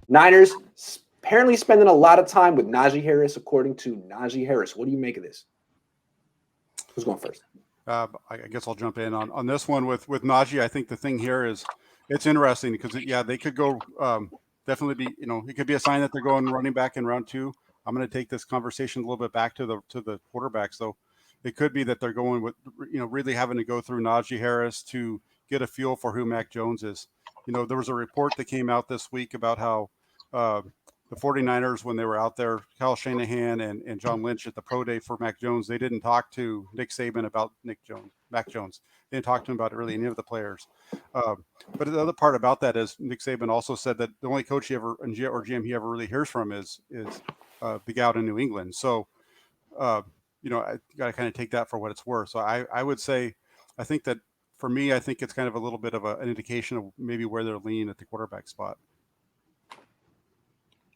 Niners apparently spending a lot of time with Najee Harris, according to Najee Harris. What do you make of this? Who's going first? I guess I'll jump in on this one with Najee. I think the thing here is it's interesting because they could go definitely be, it could be a sign that they're going running back in round 2. I'm going to take this conversation a little bit back to the quarterbacks though. It could be that they're going with, really having to go through Najee Harris to get a feel for who Mac Jones is. There was a report that came out this week about how the 49ers, when they were out there, Kyle Shanahan and John Lynch at the pro day for Mac Jones, they didn't talk to Nick Saban about Mac Jones. They didn't talk to him about really any of the players. But the other part about that is Nick Saban also said that the only coach he ever or GM he ever really hears from is Big Out in New England. So, I got to kind of take that for what it's worth. So I would say, I think that for me, I think it's kind of a little bit of an indication of maybe where they're leaning at the quarterback spot.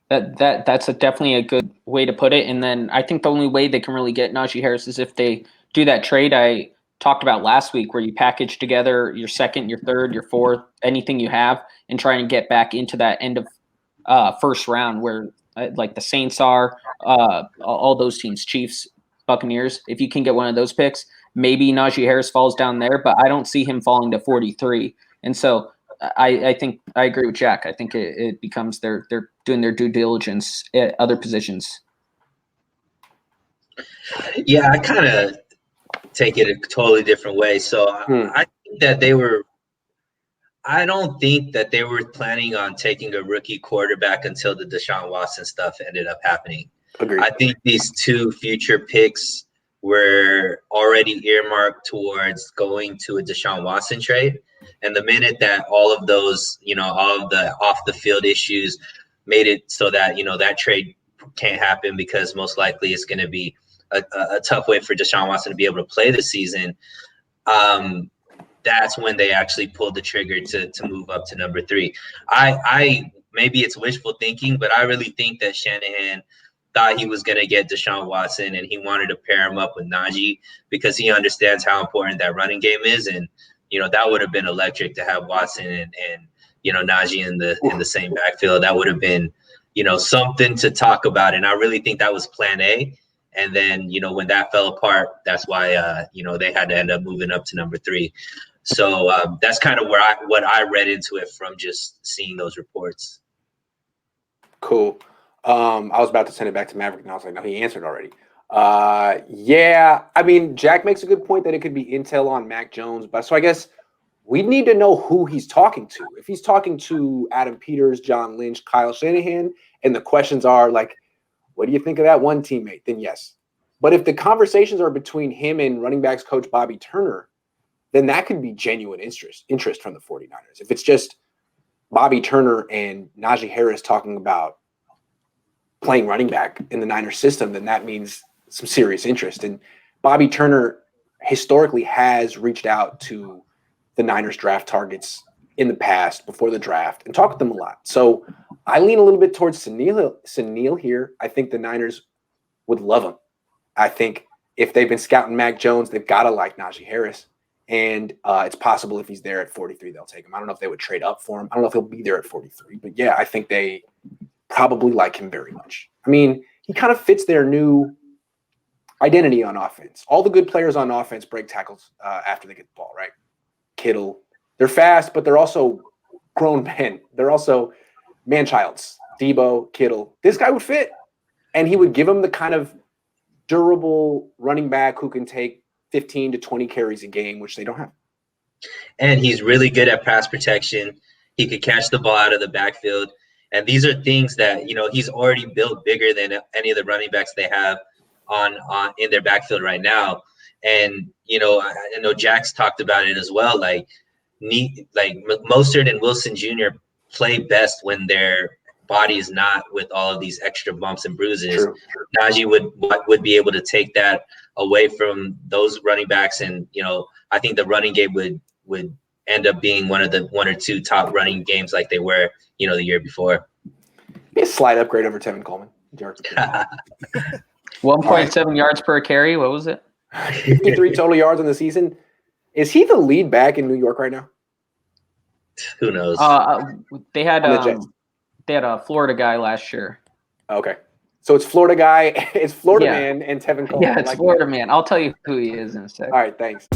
That's definitely a good way to put it. And then I think the only way they can really get Najee Harris is if they do that trade I talked about last week, where you package together your second, your third, your fourth, anything you have, and try and get back into that end of first round where like the Saints are, all those teams, Chiefs, Buccaneers. If you can get one of those picks, maybe Najee Harris falls down there, but I don't see him falling to 43. And so I think I agree with Jack. I think it becomes they're doing their due diligence at other positions. Yeah, I kind of take it a totally different way. So I think that I don't think that they were planning on taking a rookie quarterback until the Deshaun Watson stuff ended up happening. Agreed. I think these 2 future picks were already earmarked towards going to a Deshaun Watson trade. And the minute that all of those, all of the off the field issues made it so that, that trade can't happen because most likely it's going to be a tough way for Deshaun Watson to be able to play this season. That's when they actually pulled the trigger to move up to number 3. I maybe it's wishful thinking, but I really think that Shanahan thought he was going to get Deshaun Watson and he wanted to pair him up with Najee because he understands how important that running game is. And, that would have been electric to have Watson and Najee in the same backfield. That would have been, something to talk about. And I really think that was plan A. And then, when that fell apart, that's why, they had to end up moving up to number 3. So that's kind of what I read into it from just seeing those reports. Cool. I was about to send it back to Maverick, and I was like, no, he answered already. Yeah, I mean, Jack makes a good point that it could be intel on Mac Jones, but so I guess we need to know who he's talking to. If he's talking to Adam Peters, John Lynch, Kyle Shanahan, and the questions are like, what do you think of that one teammate? Then yes. But if the conversations are between him and running backs coach Bobby Turner, then that could be genuine interest from the 49ers. If it's just Bobby Turner and Najee Harris talking about playing running back in the Niners system, then that means some serious interest. And Bobby Turner historically has reached out to the Niners draft targets in the past before the draft and talked with them a lot. So I lean a little bit towards Suneil here. I think the Niners would love him. I think if they've been scouting Mac Jones, they've got to like Najee Harris. And it's possible if he's there at 43, they'll take him. I don't know if they would trade up for him. I don't know if he'll be there at 43. But yeah, I think they probably like him very much. I mean, he kind of fits their new identity on offense. All the good players on offense break tackles after they get the ball, right? Kittle. They're fast, but they're also grown men. They're also man-childs. Debo, Kittle. This guy would fit. And he would give them the kind of durable running back who can take 15 to 20 carries a game, which they don't have. And he's really good at pass protection. He could catch the ball out of the backfield. And these are things that, he's already built bigger than any of the running backs they have on in their backfield right now. And, I know Jack's talked about it as well. Like Mostert and Wilson Jr. play best when their body is not with all of these extra bumps and bruises. True. Najee would be able to take that away from those running backs. And, I think the running game would end up being one or two top running games like they were, the year before. Be a slight upgrade over Tevin Coleman. 1.7 yards per carry. What was it? 53 total yards in the season. Is he the lead back in New York right now? Who knows? They had They had a Florida guy last year. Okay. So it's Florida guy, it's Florida Yeah. man and Tevin Cohn. Yeah, I it's like Florida that. man. I'll tell you who he is in a sec. All right, thanks.